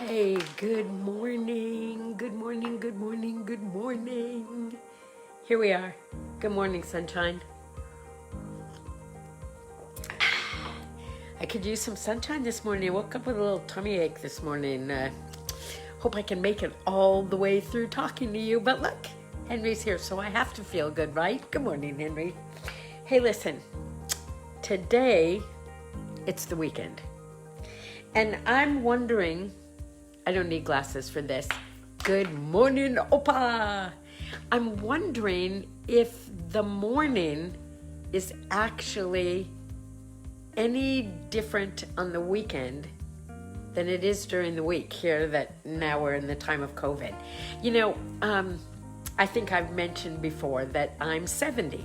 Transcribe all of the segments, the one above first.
Hey, good morning, good morning, good morning, good morning. Here we are. Good morning, sunshine. I could use some sunshine this morning. I woke up with a little tummy ache this morning. Hope I can make it all the way through talking to you. But look, Henry's here, so I have to feel good, right? Good morning, Henry. Hey, listen. Today, it's the weekend. And I'm wondering, I don't need glasses for this. Good morning, Opa. I'm wondering if the morning is actually any different on the weekend than it is during the week here that now we're in the time of COVID. You know, I think I've mentioned before that I'm 70.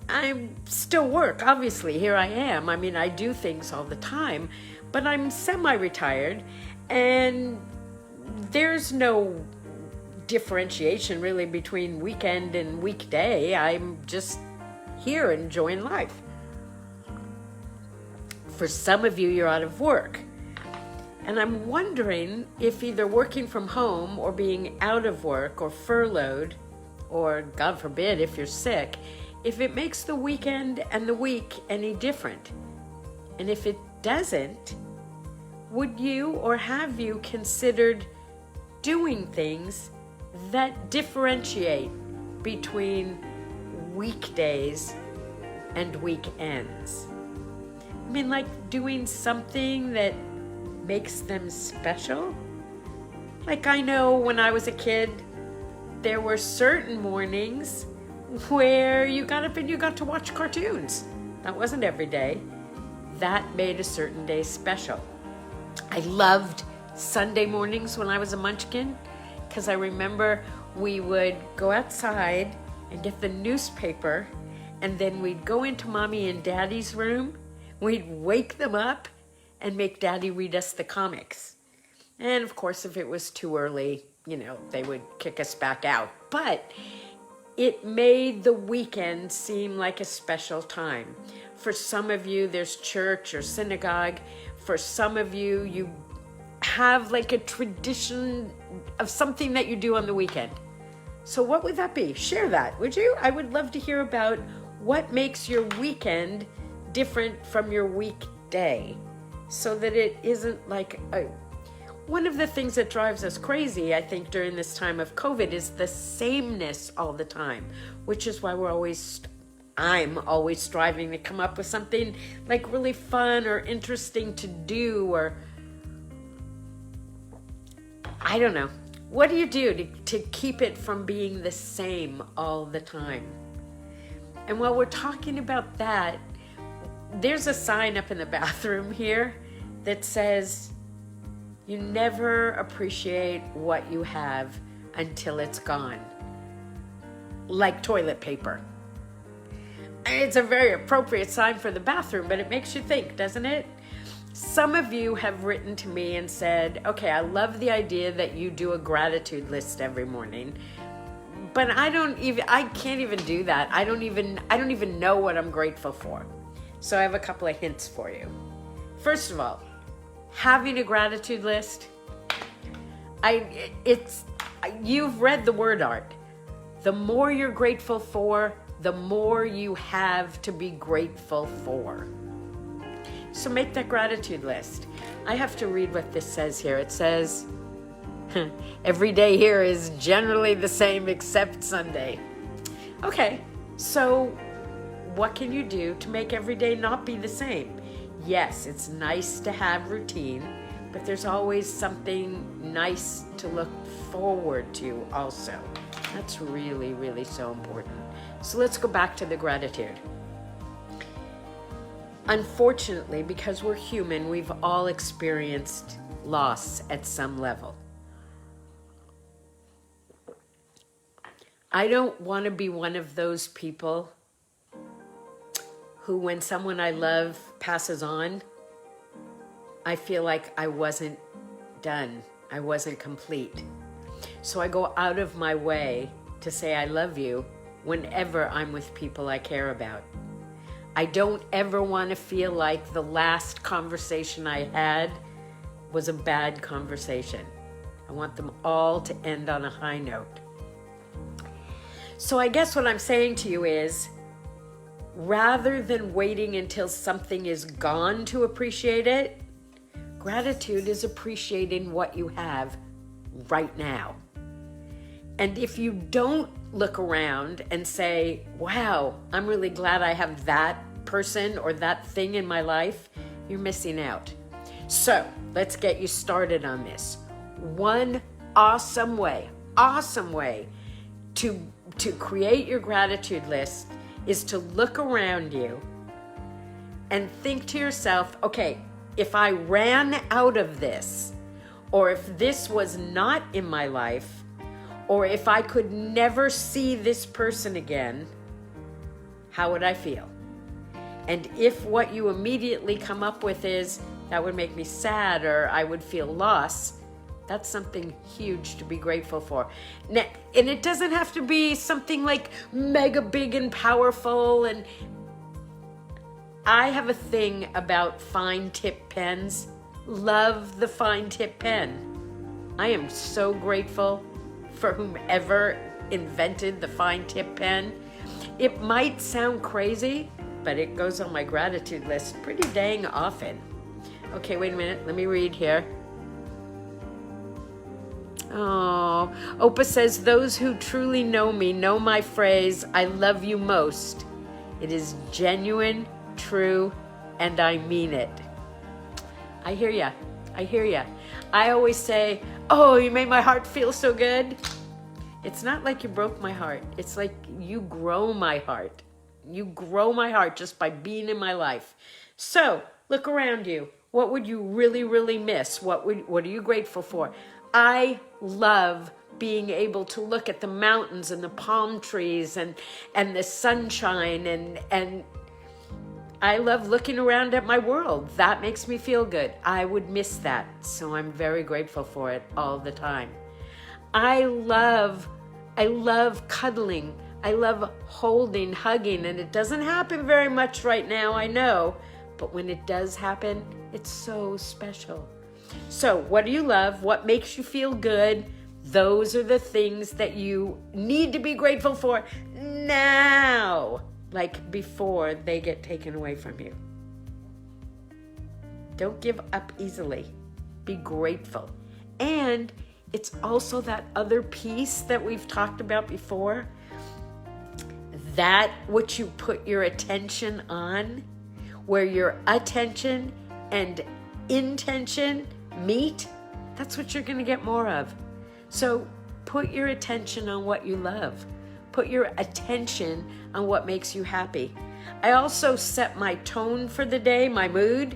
I still work, obviously, here I am. I mean, I do things all the time, but I'm semi-retired and there's no differentiation really between weekend and weekday. I'm just here enjoying life. For some of you, you're out of work. And I'm wondering if either working from home or being out of work or furloughed, or God forbid, if you're sick, if it makes the weekend and the week any different. And if it doesn't, would you or have you considered doing things that differentiate between weekdays and weekends? I mean, like doing something that makes them special? Like I know when I was a kid, there were certain mornings where you got up and you got to watch cartoons. That wasn't every day. That made a certain day special. I loved Sunday mornings when I was a munchkin because I remember we would go outside and get the newspaper and then we'd go into Mommy and Daddy's room. We'd wake them up and make Daddy read us the comics. And of course, if it was too early, you know, they would kick us back out. But it made the weekend seem like a special time. For some of you, there's church or synagogue. For some of you, you have like a tradition of something that you do on the weekend. So what would that be? Share that, would you? I would love to hear about what makes your weekend different from your weekday so that it isn't like one of the things that drives us crazy, I think, during this time of COVID is the sameness all the time, which is why I'm always striving to come up with something like really fun or interesting to do, or I don't know. What do you do to keep it from being the same all the time? And while we're talking about that, there's a sign up in the bathroom here that says, you never appreciate what you have until it's gone. Like toilet paper. It's a very appropriate sign for the bathroom, but it makes you think, doesn't it? Some of you have written to me and said, okay, I love the idea that you do a gratitude list every morning, but I can't even do that. I don't even know what I'm grateful for. So I have a couple of hints for you. First of all, having a gratitude list, you've read the word art. The more you're grateful for, the more you have to be grateful for. So make that gratitude list. I have to read what this says here. It says, every day here is generally the same except Sunday. Okay, so what can you do to make every day not be the same? Yes, it's nice to have routine, but there's always something nice to look forward to also. That's really, really so important. So let's go back to the gratitude. Unfortunately, because we're human, we've all experienced loss at some level. I don't want to be one of those people who, when someone I love passes on, I feel like I wasn't done. I wasn't complete. So I go out of my way to say I love you whenever I'm with people I care about. I don't ever want to feel like the last conversation I had was a bad conversation. I want them all to end on a high note. So I guess what I'm saying to you is, rather than waiting until something is gone to appreciate it, gratitude is appreciating what you have right now. And if you don't look around and say, wow, I'm really glad I have that person or that thing in my life, you're missing out. So let's get you started on this. One awesome way to create your gratitude list is to look around you and think to yourself, okay, if I ran out of this, or if this was not in my life, or if I could never see this person again, how would I feel? And if what you immediately come up with is, that would make me sad, or I would feel loss, that's something huge to be grateful for. And it doesn't have to be something like mega big and powerful. And I have a thing about fine tip pens. Love the fine tip pen. I am so grateful for whomever invented the fine tip pen. It might sound crazy, but it goes on my gratitude list pretty dang often. Okay, wait a minute. Let me read here. Oh, Opa says, those who truly know me know my phrase, I love you most. It is genuine, true, and I mean it. I hear ya. I hear ya. I always say, oh, you made my heart feel so good. It's not like you broke my heart. It's like you grow my heart. You grow my heart just by being in my life. So look around you. What would you really, really miss? What are you grateful for? I love being able to look at the mountains and the palm trees and the sunshine and I love looking around at my world. That makes me feel good. I would miss that, so I'm very grateful for it all the time. I love cuddling. I love holding, hugging, and it doesn't happen very much right now, I know, but when it does happen, it's so special. So what do you love? What makes you feel good? Those are the things that you need to be grateful for now, like before they get taken away from you. Don't give up easily. Be grateful. And it's also that other piece that we've talked about before, that which you put your attention on, where your attention and intention meet, that's what you're going to get more of. So put your attention on what you love. Put your attention on what makes you happy. I also set my tone for the day, my mood.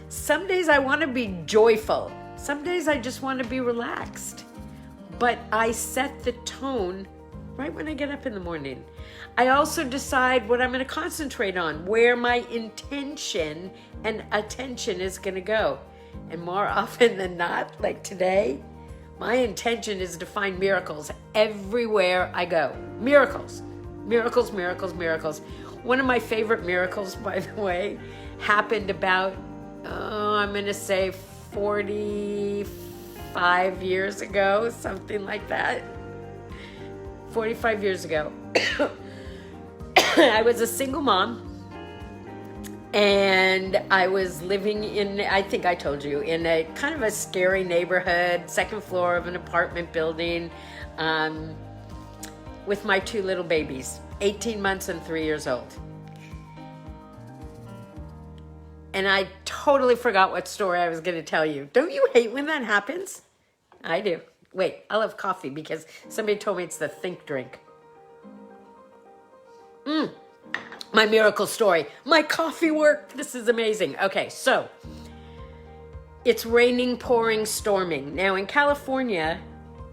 Some days I want to be joyful. Some days I just want to be relaxed. But I set the tone right when I get up in the morning. I also decide what I'm going to concentrate on, where my intention and attention is going to go. And more often than not, like today, my intention is to find miracles everywhere I go. Miracles, miracles, miracles, miracles. One of my favorite miracles, by the way, happened about, I'm going to say 45 years ago, something like that. 45 years ago. I was a single mom. And I was living in, I think I told you, in a kind of a scary neighborhood, second floor of an apartment building, with my two little babies, 18 months and 3 years old. And I totally forgot what story I was going to tell you. Don't you hate when that happens? I do. Wait, I'll have coffee because somebody told me it's the think drink. My miracle story. My coffee worked. This is amazing. Okay, so it's raining, pouring, storming. Now in California,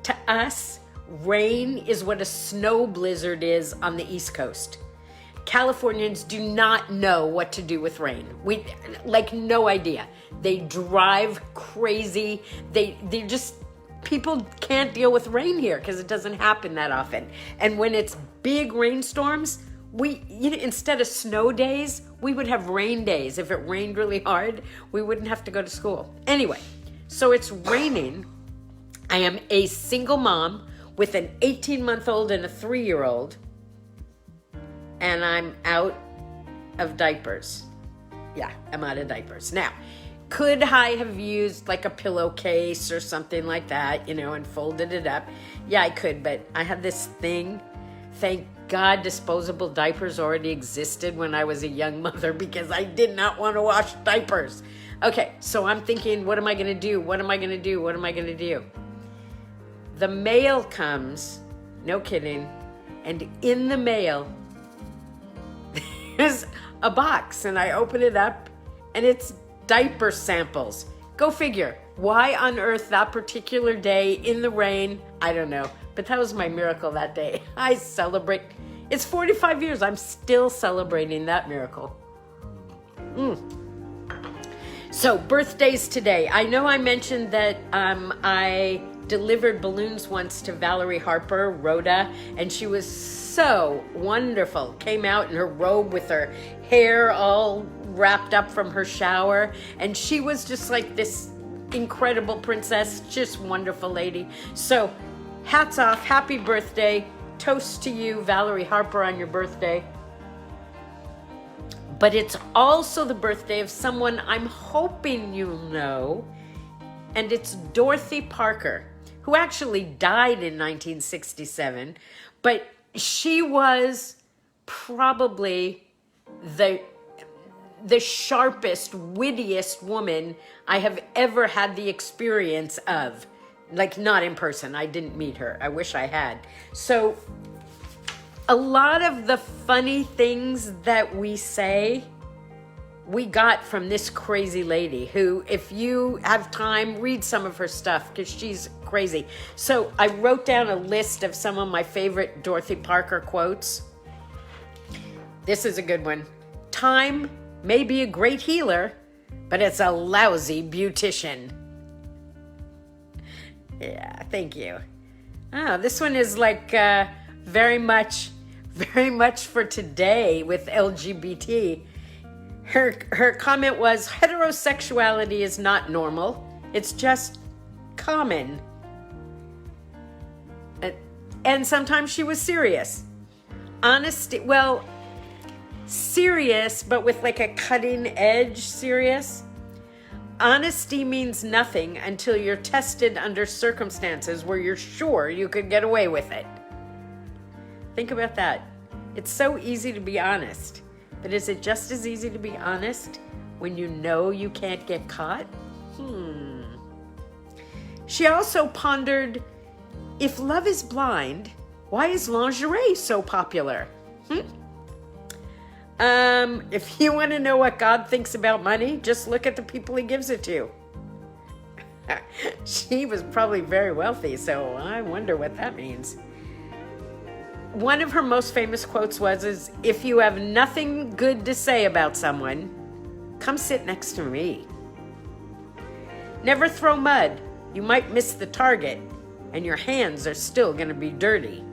to us, rain is what a snow blizzard is on the East Coast. Californians do not know what to do with rain. We like no idea. They drive crazy. They just, people can't deal with rain here because it doesn't happen that often. And when it's big rainstorms, instead of snow days, we would have rain days. If it rained really hard, we wouldn't have to go to school. Anyway, So it's raining. I am a single mom with an 18-month-old and a 3-year-old, and I'm out of diapers. Yeah, I'm out of diapers. Now, could I have used like a pillowcase or something like that, and folded it up? Yeah, I could, but I had this thing. Thank God disposable diapers already existed when I was a young mother, because I did not want to wash diapers. Okay, so I'm thinking, what am I going to do? What am I going to do? What am I going to do? The mail comes, no kidding, and in the mail there's a box, and I open it up, and it's diaper samples. Go figure. Why on earth that particular day in the rain? I don't know. But that was my miracle that day. I celebrate. It's 45 years. I'm still celebrating that miracle. So birthdays today. I know I mentioned that I delivered balloons once to Valerie Harper, Rhoda, and she was so wonderful. Came out in her robe with her hair all wrapped up from her shower, and she was just like this incredible princess, just wonderful lady. So hats off, happy birthday, toast to you, Valerie Harper, on your birthday. But it's also the birthday of someone I'm hoping you'll know, and it's Dorothy Parker, who actually died in 1967, but she was probably the sharpest, wittiest woman I have ever had the experience of. Like, not in person. I didn't meet her. I wish I had. So a lot of the funny things that we say, we got from this crazy lady who, if you have time, read some of her stuff, because she's crazy. So I wrote down a list of some of my favorite Dorothy Parker quotes. This is a good one. Time may be a great healer, but it's a lousy beautician. Yeah, thank you. Oh, this one is like very much for today with LGBT. Her comment was, heterosexuality is not normal. It's just common. And sometimes she was serious. Honesty, well, serious, but with like a cutting edge serious. Honesty means nothing until you're tested under circumstances where you're sure you could get away with it. Think about that. It's so easy to be honest, but is it just as easy to be honest when you know you can't get caught? She also pondered, if love is blind, why is lingerie so popular? If you want to know what God thinks about money, just look at the people he gives it to. She was probably very wealthy, so I wonder what that means. One of her most famous quotes was, if you have nothing good to say about someone, come sit next to me. Never throw mud. You might miss the target, and your hands are still going to be dirty.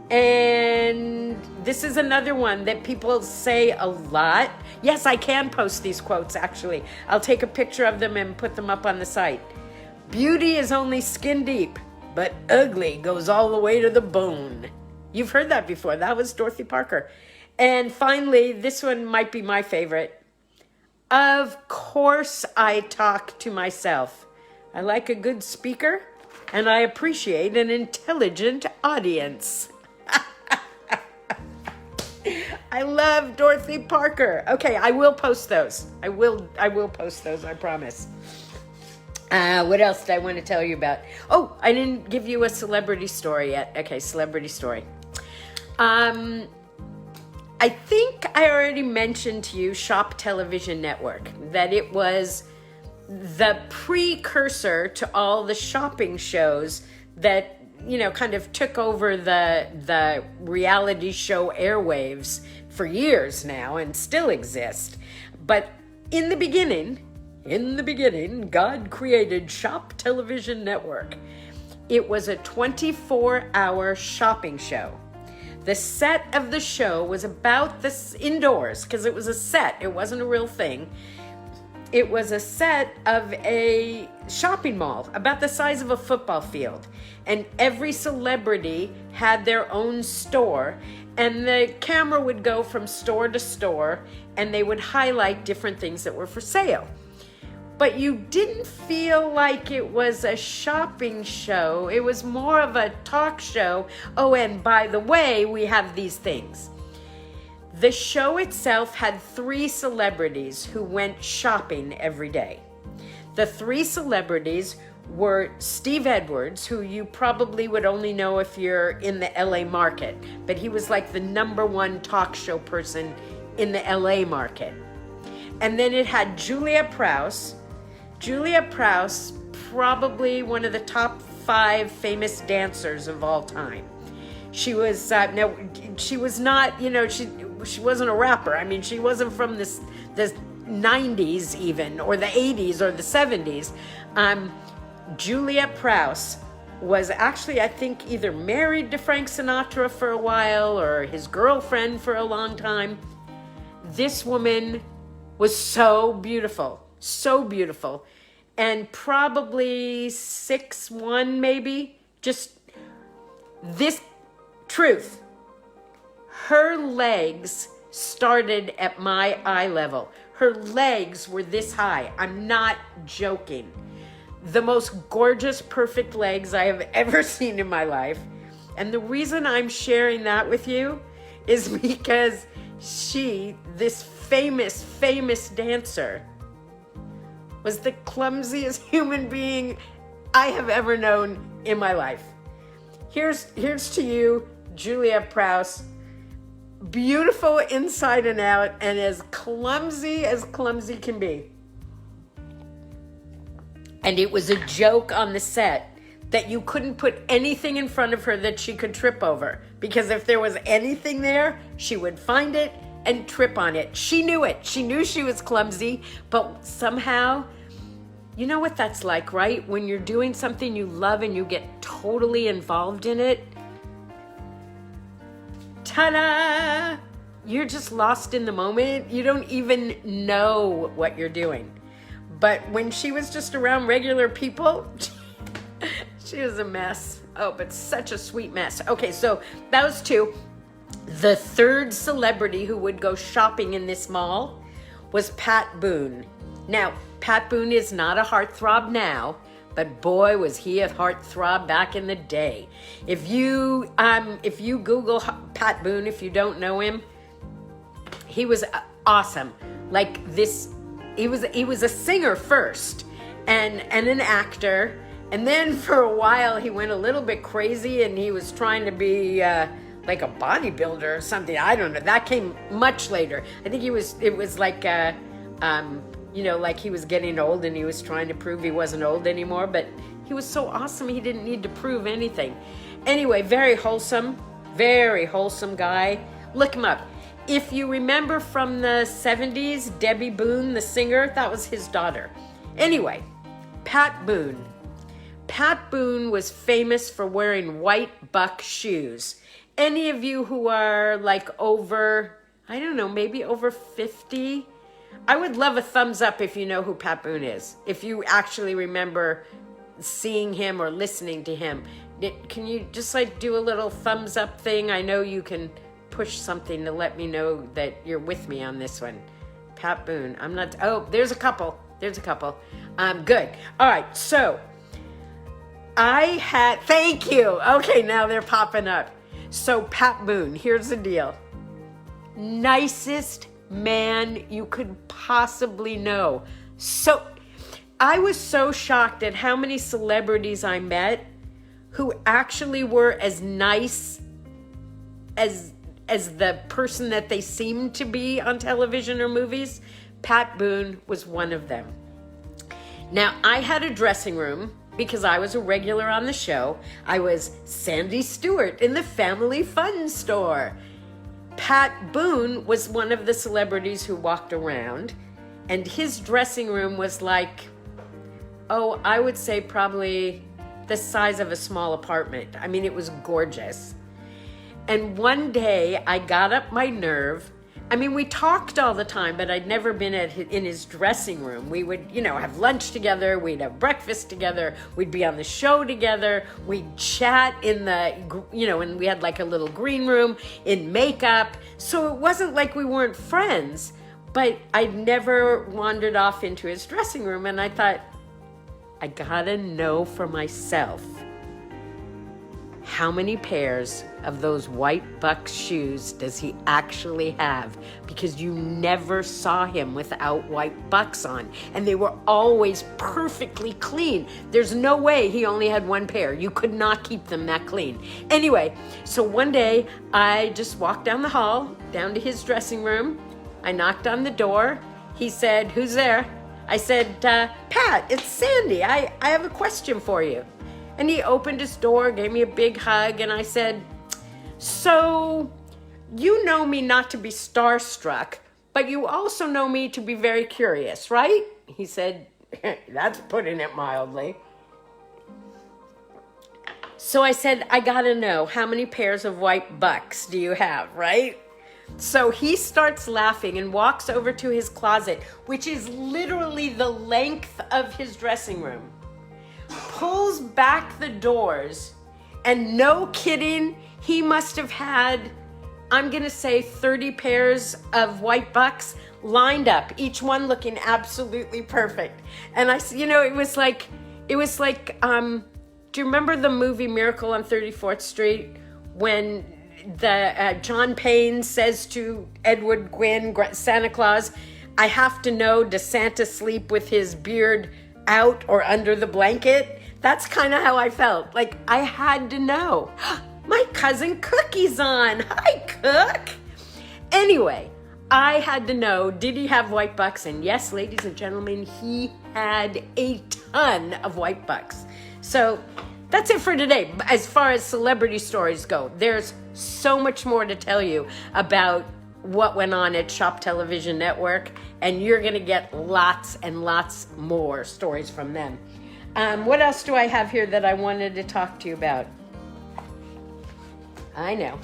And this is another one that people say a lot. Yes, I can post these quotes, actually. I'll take a picture of them and put them up on the site. Beauty is only skin deep, but ugly goes all the way to the bone. You've heard that before. That was Dorothy Parker. And finally, this one might be my favorite. Of course I talk to myself. I like a good speaker, and I appreciate an intelligent audience. I love Dorothy Parker. Okay, I will post those. I will post those, I promise. What else did I want to tell you about? Oh, I didn't give you a celebrity story yet. Okay, celebrity story. I think I already mentioned to you Shop Television Network, that it was the precursor to all the shopping shows that, kind of took over the reality show airwaves for years now and still exist. But in the beginning, God created Shop Television Network. It was a 24-hour shopping show. The set of the show was about this indoors, because it was a set. It wasn't a real thing. it was a set of a shopping mall about the size of a football field. And every celebrity had their own store. And the camera would go from store to store and they would highlight different things that were for sale. But you didn't feel like it was a shopping show. It was more of a talk show. Oh, and by the way, we have these things. The show itself had 3 celebrities who went shopping every day. The 3 celebrities were Steve Edwards, who you probably would only know if you're in the LA market, but he was like the #1 talk show person in the LA market. And then it had Julia Prowse. Julia Prowse, probably one of the top 5 famous dancers of all time. She was, no, she was not, you know, she wasn't a rapper. I mean, she wasn't from this 90s even, or the 80s or the 70s. Julia Prowse was actually, I think, either married to Frank Sinatra for a while or his girlfriend for a long time. This woman was so beautiful, and probably 6'1", maybe. Just this truth. Her legs started at my eye level. Her legs were this high. I'm not joking. The most gorgeous, perfect legs I have ever seen in my life. And the reason I'm sharing that with you is because she, this famous dancer, was the clumsiest human being I have ever known in my life. Here's to you, Julia Prowse. Beautiful inside and out, and as clumsy can be. And it was a joke on the set that you couldn't put anything in front of her that she could trip over, because if there was anything there, she would find it and trip on it. She knew it. She knew she was clumsy, but somehow, you know what that's like, right? When you're doing something you love and you get totally involved in it, ta-da! You're just lost in the moment. You don't even know what you're doing. But when she was just around regular people, she was a mess. Oh, but such a sweet mess. Okay, so that was 2. The 3rd celebrity who would go shopping in this mall was Pat Boone. Now, Pat Boone is not a heartthrob now, but boy, was he a heartthrob back in the day. If you Google Pat Boone, if you don't know him, he was awesome. Like this, he was a singer first, and an actor, and then for a while he went a little bit crazy, and he was trying to be like a bodybuilder or something. I don't know. That came much later. I think it was like you know, like he was getting old and he was trying to prove he wasn't old anymore, but he was so awesome he didn't need to prove anything. Anyway, very wholesome guy. Look him up. If you remember from the 70s, Debbie Boone, the singer, that was his daughter. Anyway, Pat Boone. Pat Boone was famous for wearing white buck shoes. Any of you who are like over, I don't know, maybe over 50, I would love a thumbs up if you know who Pat Boone is. If you actually remember seeing him or listening to him. Can you just like do a little thumbs up thing? I know you can push something to let me know that you're with me on this one. Pat Boone. I'm not, oh, there's a couple. Good. All right, so thank you. Okay, now they're popping up. So Pat Boone, here's the deal. Nicest man you could possibly know. So I was so shocked at how many celebrities I met who actually were as nice as the person that they seemed to be on television or movies. Pat Boone was one of them. Now, I had a dressing room because I was a regular on the show. I was Sandy Stewart in the Family Fun store. Pat Boone was one of the celebrities who walked around, and his dressing room was like, oh, I would say probably the size of a small apartment. I mean, it was gorgeous. And one day I got up my nerve I mean, we talked all the time, but I'd never been in his dressing room. We would, have lunch together. We'd have breakfast together. We'd be on the show together. We'd chat in the, and we had like a little green room in makeup. So it wasn't like we weren't friends, but I'd never wandered off into his dressing room. And I thought, I gotta know for myself. How many pairs of those white buck shoes does he actually have? Because you never saw him without white bucks on. And they were always perfectly clean. There's no way he only had one pair. You could not keep them that clean. Anyway, so one day I just walked down the hall, down to his dressing room. I knocked on the door. He said, "Who's there?" I said, "Pat, it's Sandy. I have a question for you." And he opened his door, gave me a big hug, and I said, "So, you know me not to be starstruck, but you also know me to be very curious, right?" He said, "That's putting it mildly." So I said, "I gotta know, how many pairs of white bucks do you have, right?" So he starts laughing and walks over to his closet, which is literally the length of his dressing room. Pulls back the doors, and no kidding, he must have had, I'm gonna say 30 pairs of white bucks lined up, each one looking absolutely perfect. And I, it was like, do you remember the movie Miracle on 34th Street when the John Payne says to Edward Gwynn, Santa Claus, "I have to know, does Santa sleep with his beard out or under the blanket?" That's kind of how I felt. Like, I had to know. My cousin Cookie's on. Hi, Cook. Anyway, I had to know, did he have white bucks? And yes, ladies and gentlemen, he had a ton of white bucks. So that's it for today. As far as celebrity stories go, there's so much more to tell you about what went on at Shop Television Network, and you're going to get lots and lots more stories from them. What else do I have here that I wanted to talk to you about? I know.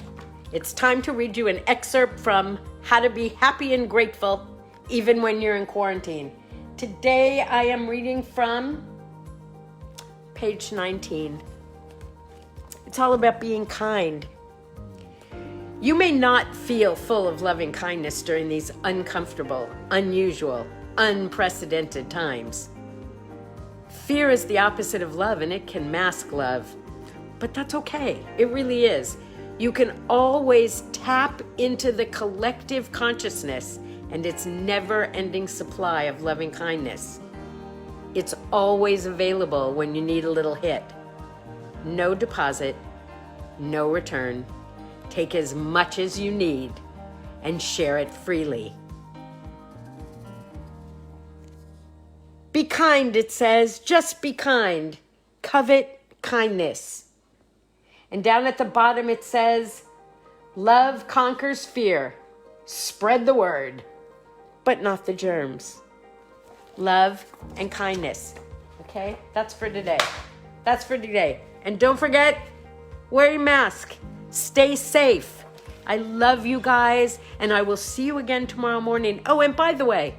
It's time to read you an excerpt from How to Be Happy and Grateful Even When You're in Quarantine. Today I am reading from page 19. It's all about being kind. You may not feel full of loving kindness during these uncomfortable, unusual, unprecedented times. Fear is the opposite of love, and it can mask love. But that's okay. It really is. You can always tap into the collective consciousness and its never-ending supply of loving kindness. It's always available when you need a little hit. No deposit, no return. Take as much as you need and share it freely. Be kind, it says. Just be kind. Covet kindness. And down at the bottom it says, love conquers fear. Spread the word, but not the germs. Love and kindness. Okay? That's for today. That's for today. And don't forget, wear your mask. Stay safe. I love you guys, and I will see you again tomorrow morning. Oh, and by the way,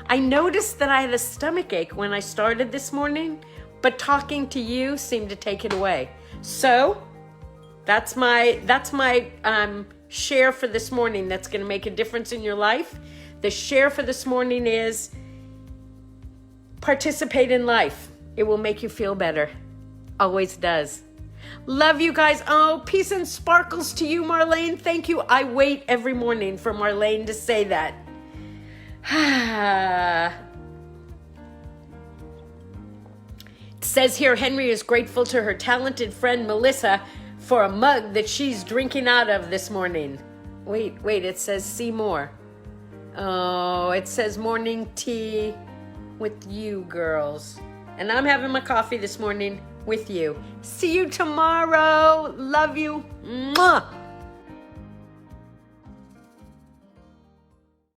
I noticed that I had a stomach ache when I started this morning, but talking to you seemed to take it away. So that's my share for this morning that's going to make a difference in your life. The share for this morning is participate in life. It will make you feel better. Always does. Love you guys. Oh, peace and sparkles to you, Marlene. Thank you. I wait every morning for Marlene to say that. It says here, Henry is grateful to her talented friend Melissa for a mug that she's drinking out of this morning. Wait, it says see more. Oh, it says morning tea with you girls. And I'm having my coffee this morning with you. See you tomorrow. Love you. Mwah.